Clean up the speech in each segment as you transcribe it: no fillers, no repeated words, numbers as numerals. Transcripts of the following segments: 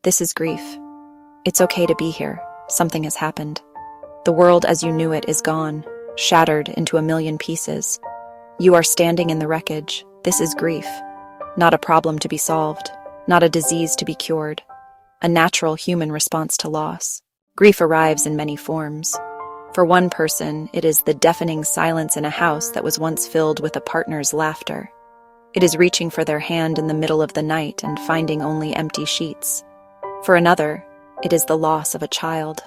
This is grief. It's okay to be here. Something has happened. The world as you knew it is gone, shattered into a million pieces. You are standing in the wreckage. This is grief. Not a problem to be solved, not a disease to be cured. A natural human response to loss. Grief arrives in many forms. For one person, it is the deafening silence in a house that was once filled with a partner's laughter. It is reaching for their hand in the middle of the night and finding only empty sheets. For another, it is the loss of a child,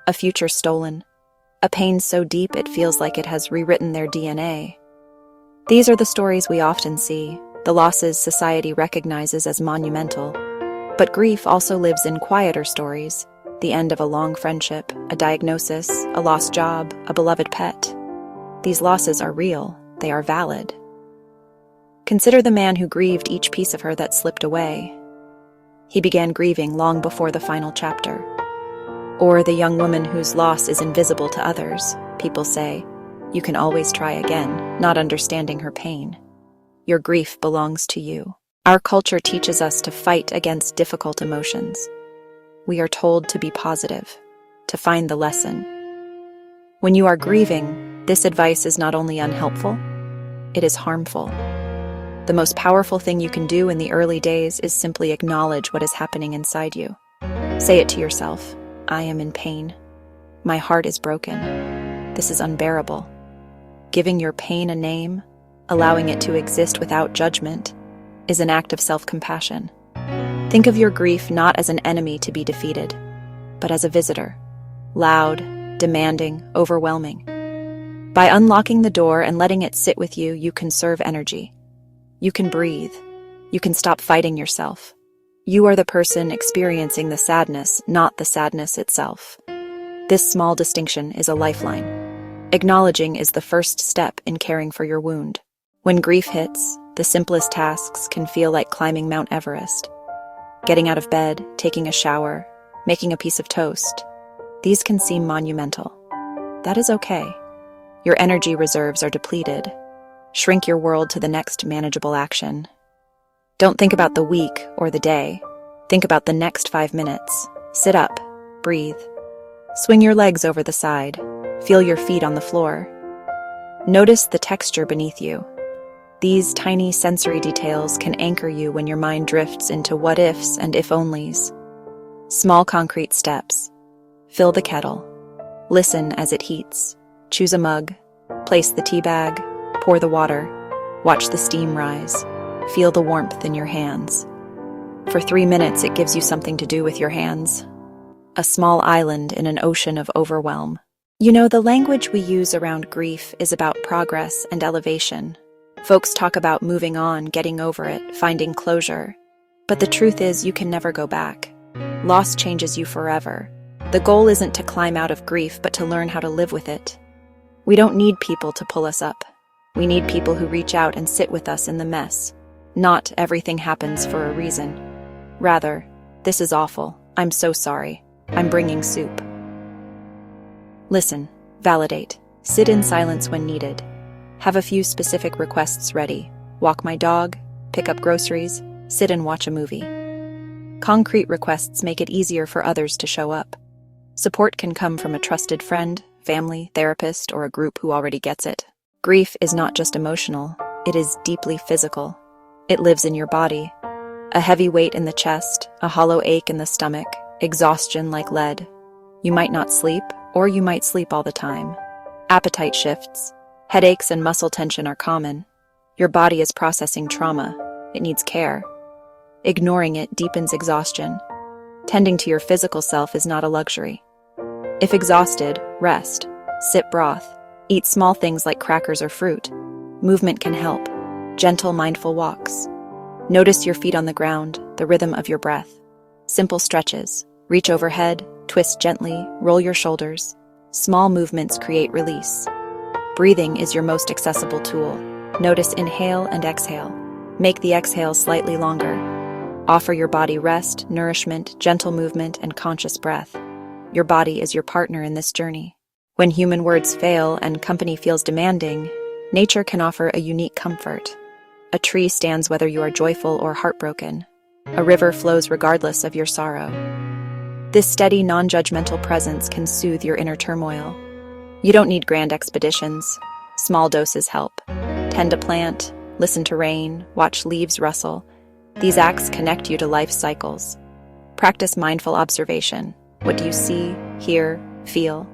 a future stolen, a pain so deep it feels like it has rewritten their DNA. These are the stories we often see, the losses society recognizes as monumental. But grief also lives in quieter stories, the end of a long friendship, a diagnosis, a lost job, a beloved pet. These losses are real, they are valid. Consider the man who grieved each piece of her that slipped away. He began grieving long before the final chapter. Or the young woman whose loss is invisible to others. People say, "You can always try again," not understanding her pain. Your grief belongs to you. Our culture teaches us to fight against difficult emotions. We are told to be positive, to find the lesson. When you are grieving, this advice is not only unhelpful, it is harmful. The most powerful thing you can do in the early days is simply acknowledge what is happening inside you. Say it to yourself, "I am in pain. My heart is broken. This is unbearable." Giving your pain a name, allowing it to exist without judgment, is an act of self-compassion. Think of your grief not as an enemy to be defeated, but as a visitor, loud, demanding, overwhelming. By unlocking the door and letting it sit with you, you conserve energy. You can breathe. You can stop fighting yourself. You are the person experiencing the sadness, not the sadness itself. This small distinction is a lifeline. Acknowledging is the first step in caring for your wound. When grief hits, the simplest tasks can feel like climbing Mount Everest. Getting out of bed, taking a shower, making a piece of toast. These can seem monumental. That is okay. Your energy reserves are depleted. Shrink your world to the next manageable action. Don't think about the week or the day. Think about the next 5 minutes. Sit up, breathe. Swing your legs over the side. Feel your feet on the floor. Notice the texture beneath you. These tiny sensory details can anchor you when your mind drifts into what-ifs and if-onlys. Small concrete steps. Fill the kettle. Listen as it heats. Choose a mug. Place the tea bag. Pour the water. Watch the steam rise. Feel the warmth in your hands. For 3 minutes, it gives you something to do with your hands. A small island in an ocean of overwhelm. You know, the language we use around grief is about progress and elevation. Folks talk about moving on, getting over it, finding closure. But the truth is, you can never go back. Loss changes you forever. The goal isn't to climb out of grief, but to learn how to live with it. We don't need people to pull us up. We need people who reach out and sit with us in the mess. Not everything happens for a reason. Rather, "This is awful. I'm so sorry. I'm bringing soup." Listen, validate, sit in silence when needed. Have a few specific requests ready. Walk my dog, pick up groceries, sit and watch a movie. Concrete requests make it easier for others to show up. Support can come from a trusted friend, family, therapist, or a group who already gets it. Grief is not just emotional, it is deeply physical. It lives in your body. A heavy weight in the chest, a hollow ache in the stomach, exhaustion like lead. You might not sleep, or you might sleep all the time. Appetite shifts. Headaches and muscle tension are common. Your body is processing trauma. It needs care. Ignoring it deepens exhaustion. Tending to your physical self is not a luxury. If exhausted, rest. Sip broth. Eat small things like crackers or fruit. Movement can help. Gentle, mindful walks. Notice your feet on the ground, the rhythm of your breath. Simple stretches. Reach overhead, twist gently, roll your shoulders. Small movements create release. Breathing is your most accessible tool. Notice inhale and exhale. Make the exhale slightly longer. Offer your body rest, nourishment, gentle movement, and conscious breath. Your body is your partner in this journey. When human words fail and company feels demanding, nature can offer a unique comfort. A tree stands whether you are joyful or heartbroken. A river flows regardless of your sorrow. This steady, non-judgmental presence can soothe your inner turmoil. You don't need grand expeditions. Small doses help. Tend a plant, listen to rain, watch leaves rustle. These acts connect you to life's cycles. Practice mindful observation. What do you see, hear, feel?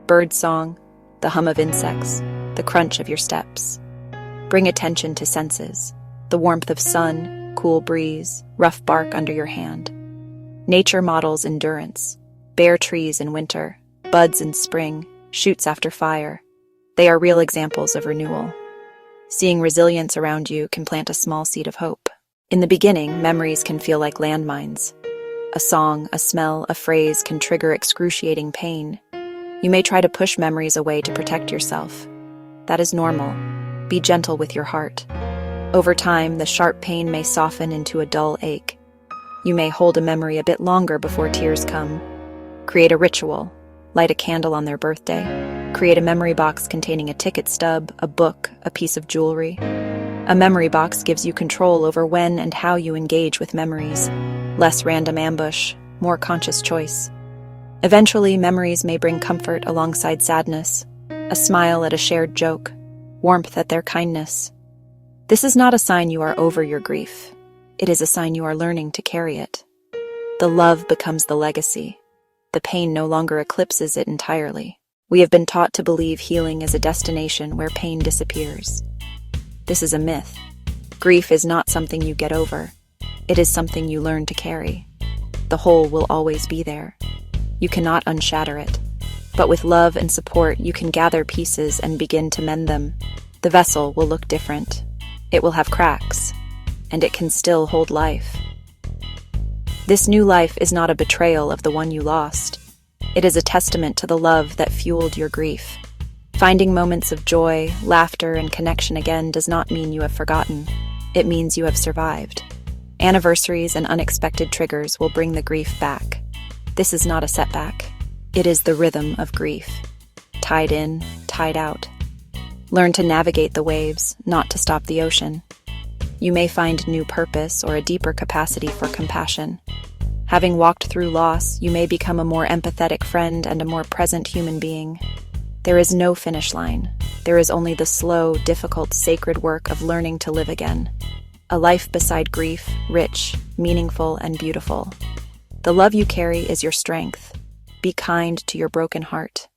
Bird song, the hum of insects, the crunch of your steps. Bring attention to senses, the warmth of sun, cool breeze, rough bark under your hand. Nature models endurance, bare trees in winter, buds in spring, shoots after fire. They are real examples of renewal. Seeing resilience around you can plant a small seed of hope. In the beginning, memories can feel like landmines. A song, a smell, a phrase can trigger excruciating pain. You may try to push memories away to protect yourself. That is normal. Be gentle with your heart. Over time, the sharp pain may soften into a dull ache. You may hold a memory a bit longer before tears come. Create a ritual. Light a candle on their birthday. Create a memory box containing a ticket stub, a book, a piece of jewelry. A memory box gives you control over when and how you engage with memories. Less random ambush, more conscious choice. Eventually, memories may bring comfort alongside sadness, a smile at a shared joke, warmth at their kindness. This is not a sign you are over your grief. It is a sign you are learning to carry it. The love becomes the legacy. The pain no longer eclipses it entirely. We have been taught to believe healing is a destination where pain disappears. This is a myth. Grief is not something you get over. It is something you learn to carry. The hole will always be there. You cannot unshatter it. But with love and support, you can gather pieces and begin to mend them. The vessel will look different. It will have cracks, and it can still hold life. This new life is not a betrayal of the one you lost. It is a testament to the love that fueled your grief. Finding moments of joy, laughter, and connection again does not mean you have forgotten. It means you have survived. Anniversaries and unexpected triggers will bring the grief back. This is not a setback. It is the rhythm of grief. Tide in, tide out. Learn to navigate the waves, not to stop the ocean. You may find new purpose or a deeper capacity for compassion. Having walked through loss, you may become a more empathetic friend and a more present human being. There is no finish line. There is only the slow, difficult, sacred work of learning to live again. A life beside grief, rich, meaningful, and beautiful. The love you carry is your strength. Be kind to your broken heart.